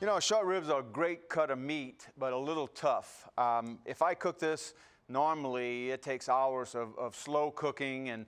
You know, short ribs are a great cut of meat, but a little tough. If I cook this, normally it takes hours of slow cooking and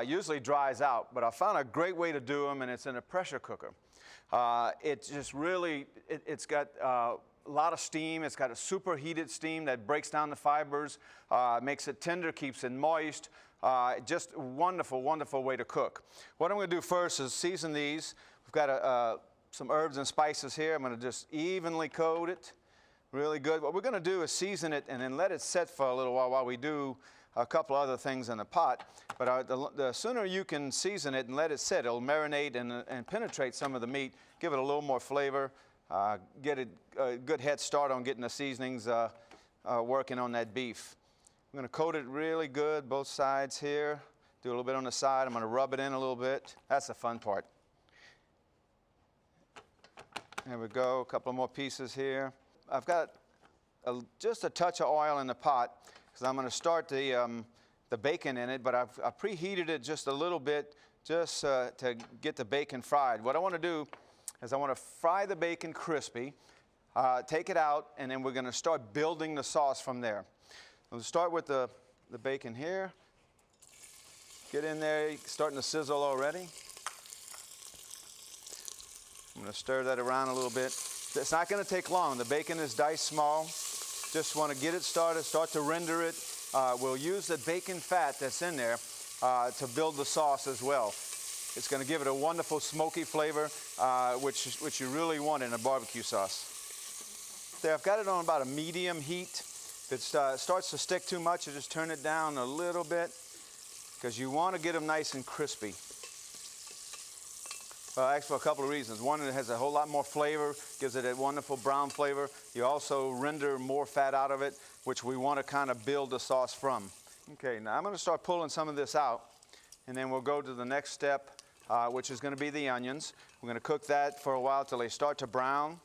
usually dries out, but I found a great way to do them, and it's in a pressure cooker. It's just really, it's got a lot of steam. It's got a superheated steam that breaks down the fibers, makes it tender, keeps it moist. Just a wonderful, wonderful way to cook. What I'm going to do first is season these. We've got some herbs and spices here. I'm going to just evenly coat it. Really good. What we're going to do is season it and then let it set for a little while we do a couple other things in the pot. But the sooner you can season it and let it sit, it'll marinate and penetrate some of the meat, give it a little more flavor, get a good head start on getting the seasonings working on that beef. I'm going to coat it really good, both sides here. Do a little bit on the side. I'm going to rub it in a little bit. That's the fun part. There we go, a couple more pieces here. I've got just a touch of oil in the pot because I'm going to start the bacon in it, but I've preheated it just a little bit just to get the bacon fried. What I want to do is I want to fry the bacon crispy, take it out, and then we're going to start building the sauce from there. We'll start with the bacon here. Get in there, starting to sizzle already. I'm going to stir that around a little bit. It's not going to take long. The bacon is diced small. Just want to get it started, start to render it. We'll use the bacon fat that's in there to build the sauce as well. It's going to give it a wonderful smoky flavor, which you really want in a barbecue sauce. There, I've got it on about a medium heat. If it starts to stick too much, you just turn it down a little bit because you want to get them nice and crispy. Actually, for a couple of reasons. One, it has a whole lot more flavor, gives it a wonderful brown flavor. You also render more fat out of it, which we want to kind of build the sauce from. Okay, now I'm going to start pulling some of this out, and then we'll go to the next step, which is going to be the onions. We're going to cook that for a while till they start to brown,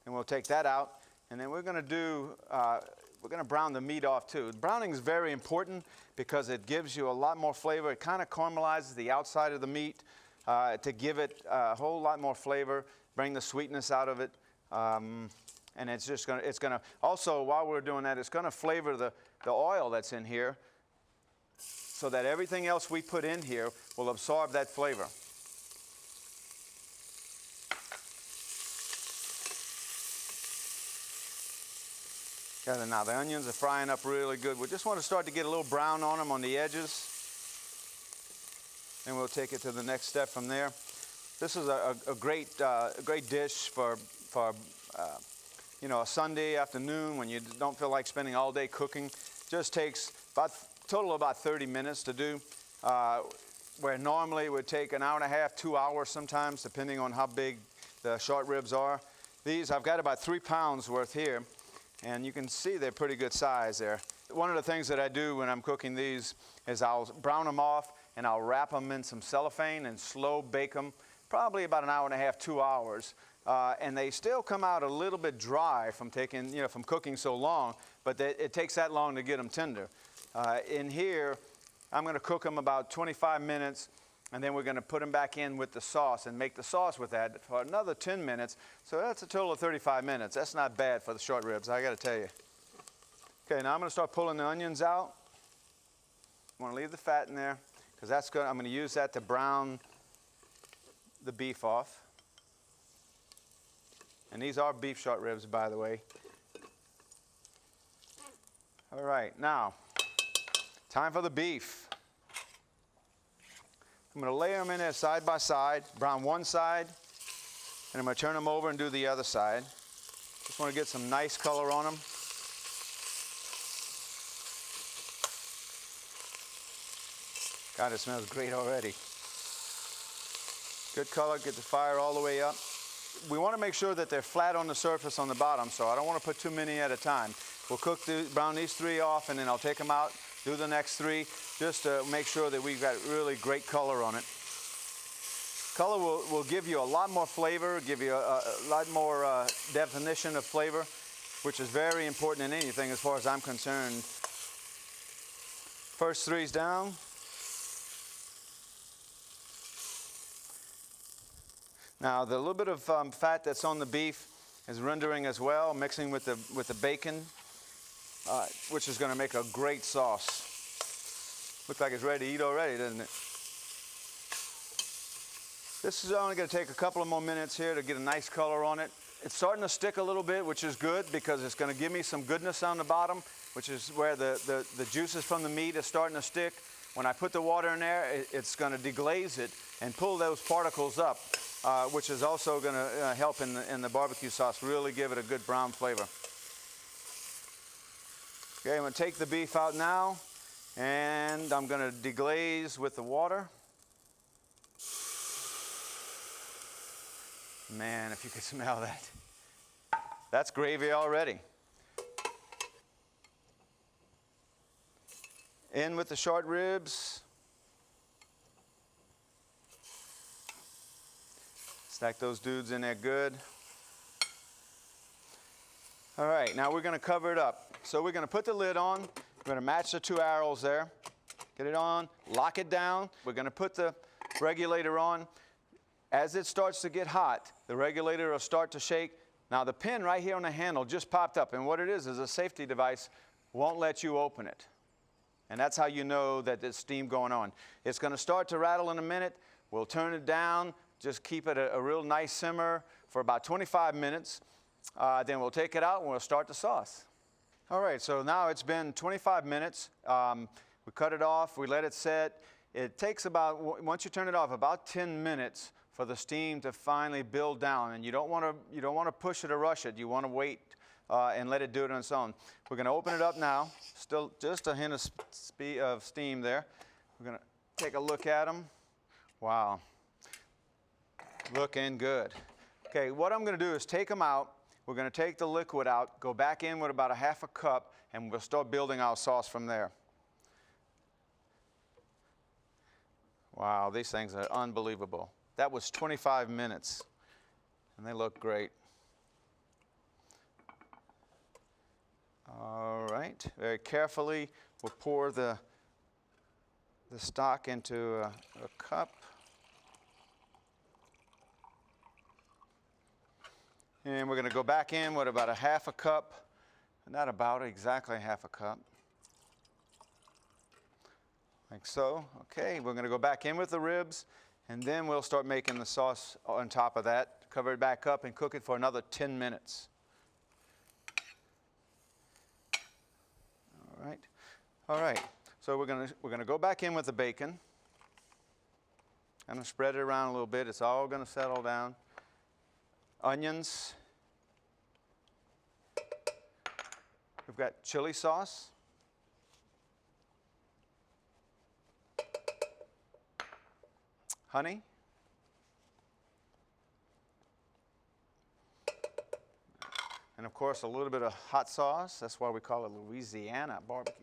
and we'll take that out, and then we're going to brown the meat off too. Browning is very important because it gives you a lot more flavor. It kind of caramelizes the outside of the meat. To give it a whole lot more flavor, bring the sweetness out of it, and it's going to also, while we're doing that, it's going to flavor the oil that's in here so that everything else we put in here will absorb that flavor. Okay, now the onions are frying up really good. We just want to start to get a little brown on them on the edges. And we'll take it to the next step from there. This is a great dish for you know, a Sunday afternoon when you don't feel like spending all day cooking. Just takes total about 30 minutes to do, where normally it would take an hour and a half, 2 hours sometimes, depending on how big the short ribs are. These, I've got about 3 pounds worth here, and you can see they're pretty good size there. One of the things that I do when I'm cooking these is I'll brown them off, and I'll wrap them in some cellophane and slow bake them, probably about an hour and a half, 2 hours. And they still come out a little bit dry from from cooking so long, but it takes that long to get them tender. In here, I'm going to cook them about 25 minutes, and then we're going to put them back in with the sauce and make the sauce with that for another 10 minutes. So that's a total of 35 minutes. That's not bad for the short ribs, I got to tell you. Okay, now I'm going to start pulling the onions out. I want to leave the fat in there, because I'm going to use that to brown the beef off. And these are beef short ribs, by the way. All right, now, time for the beef. I'm going to lay them in there side by side, brown one side, and I'm going to turn them over and do the other side. Just want to get some nice color on them. God, it smells great already. Good color, get the fire all the way up. We want to make sure that they're flat on the surface on the bottom, so I don't want to put too many at a time. We'll brown these 3 off, and then I'll take them out, do the next 3, just to make sure that we've got really great color on it. Color will give you a lot more flavor, give you a lot more definition of flavor, which is very important in anything as far as I'm concerned. First 3's down. Now, the little bit of fat that's on the beef, is rendering as well, mixing with the bacon, which is going to make a great sauce. Looks like it's ready to eat already, doesn't it? This is only going to take a couple of more minutes here to get a nice color on it. It's starting to stick a little bit, which is good because it's going to give me some goodness on the bottom, which is where the juices from the meat is starting to stick. When I put the water in there, it's going to deglaze it and pull those particles up, which is also going to help in the barbecue sauce, really give it a good brown flavor. Okay, I'm going to take the beef out now, and I'm going to deglaze with the water. Man, if you could smell that. That's gravy already. In with the short ribs. Stack those dudes in there good. All right, now we're going to cover it up. So we're going to put the lid on. We're going to match the 2 arrows there. Get it on, lock it down. We're going to put the regulator on. As it starts to get hot, the regulator will start to shake. Now the pin right here on the handle just popped up, and what it is a safety device, won't let you open it. And that's how you know that there's steam going on. It's going to start to rattle in a minute. We'll turn it down, just keep it a real nice simmer for about 25 minutes. Then we'll take it out and we'll start the sauce. All right, so now it's been 25 minutes. We cut it off, we let it set. It takes about, once you turn it off, about 10 minutes for the steam to finally build down. And you don't want to push it or rush it. You want to wait and let it do it on its own. We're going to open it up now. Still just a hint of steam there. We're going to take a look at them. Wow, looking good. Okay, what I'm going to do is take them out. We're going to take the liquid out, go back in with about a half a cup, and we'll start building our sauce from there. Wow, these things are unbelievable. That was 25 minutes, and they look great. All right, very carefully, we'll pour the stock into a cup. And we're going to go back in with about a half a cup, not about, exactly half a cup. Like so. Okay, we're going to go back in with the ribs, and then we'll start making the sauce on top of that. Cover it back up and cook it for another 10 minutes. All right. So we're gonna go back in with the bacon. I'm gonna spread it around a little bit. It's all gonna settle down. Onions. We've got chili sauce. Honey. And of course, a little bit of hot sauce. That's why we call it Louisiana Barbecue.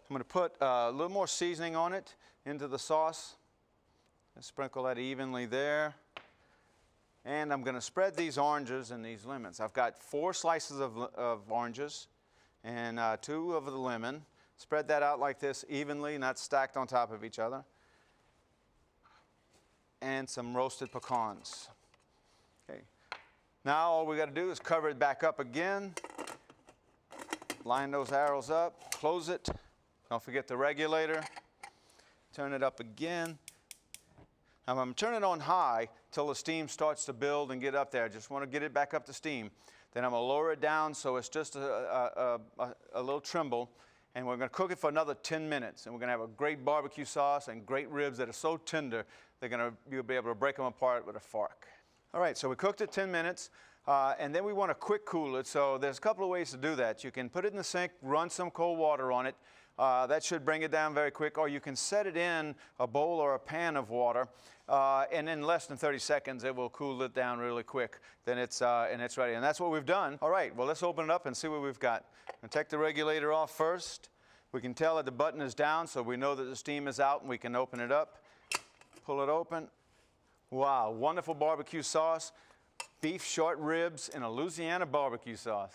I'm going to put a little more seasoning on it into the sauce. And sprinkle that evenly there. And I'm going to spread these oranges and these lemons. I've got 4 slices of oranges and 2 of the lemon. Spread that out like this evenly, not stacked on top of each other. And some roasted pecans. Okay. Now all we got to do is cover it back up again. Line those arrows up, close it. Don't forget the regulator. Turn it up again. Now I'm turning it on high till the steam starts to build and get up there. I just want to get it back up to steam. Then I'm going to lower it down so it's just a little tremble. And we're going to cook it for another 10 minutes. And we're going to have a great barbecue sauce and great ribs that are so tender, you'll be able to break them apart with a fork. All right, so we cooked it 10 minutes. And then we want to quick cool it. So there's a couple of ways to do that. You can put it in the sink, run some cold water on it. That should bring it down very quick. Or you can set it in a bowl or a pan of water. And in less than 30 seconds, it will cool it down really quick. Then it's ready. And that's what we've done. All right, well, let's open it up and see what we've got. I'm going to take the regulator off first. We can tell that the button is down, so we know that the steam is out, and we can open it up. Pull it open. Wow, wonderful barbecue sauce. Beef short ribs in a Louisiana barbecue sauce.